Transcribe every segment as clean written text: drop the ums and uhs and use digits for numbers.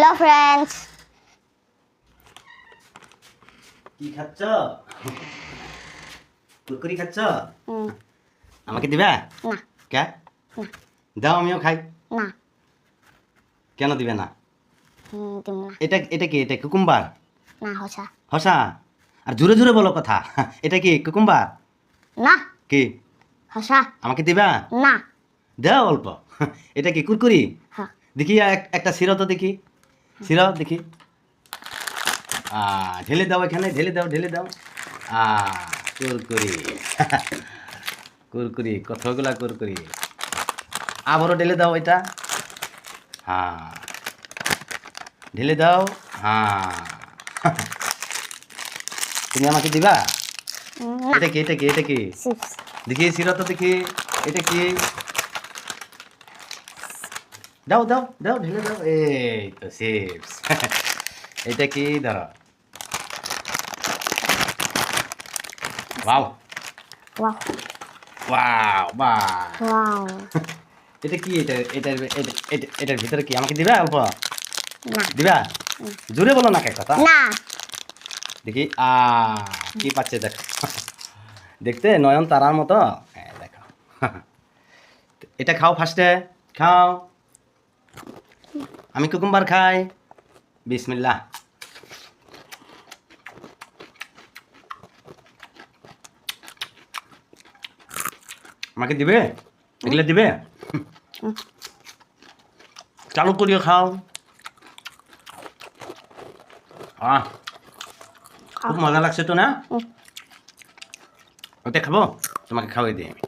Hello friends, কি খাচ্ছ? কুরকুরি খাচ্ছ? আমাকে দিবা? না কে? দাও আমিও খাই। না কেন দিবে না? দিব না। এটা এটা কি? এটা কুকুম্বার? না হসা হসা? আর জোরে জোরে বলো কথা। এটা কি কুকুম্বার? না কি? হসা আমাকে দিবা? না। দাও অল্প। এটা কি কুরকুরি? হ্যাঁ দেখি একটা সিরো তো দেখি। সিরো দেখি। ঢেলে দাও এখানে, ঢেলে দাও, ঢেলে দাও। কুরকুরি। কুরকুরি, কতগুলা কুরকুরি। আবারও ঢেলে দাও এটা। হ্যাঁ, ঢেলে দাও। হ্যাঁ, তুমি আমাকে দিবা? না এটা কি? এটা কি? এটা কি? চিপস দেখি সিরো তো দেখি। এটা কি? দাও দাও দাও, ঢেলে দাও। এই তো চিপস। এটা কি? ধরো। ওয়াও ওয়াও ওয়াও বাহ। ওয়াও। এটা কি? এটার ভিতরে কি? আমাকে দিবা অল্প? না দিবা? জোরে বলো না কে কথা। না দেখি কি পাচ্ছে দেখো। দেখতে নয়ন তারার মতো। হ্যাঁ দেখো। এটা খাও ফার্স্টে, খাও। আমি কুকুম্বার খাই। বিসমিল্লাহ। আমাকে দিবে? এগুলো দিবে? চালু করিয়ে খাও। খুব মজা লাগছে তো না? ওটা খাবো? তোমাকে খাওয়াই দিই আমি।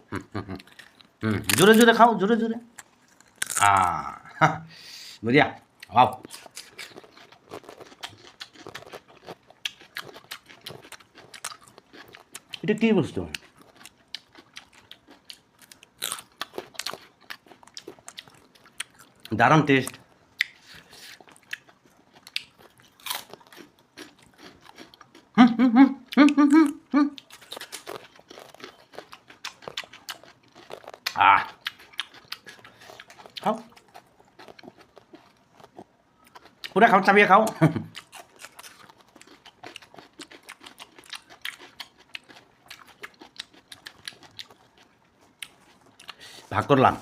জোরে জোরে খাও, জোরে জোরে। বুঝিয়া? ওয়াও। এটা কি বস্তু? দারুণ টেস্ট। খাও, পুরা খাও, চাবিয়ে খাও। ভাগ করলাম।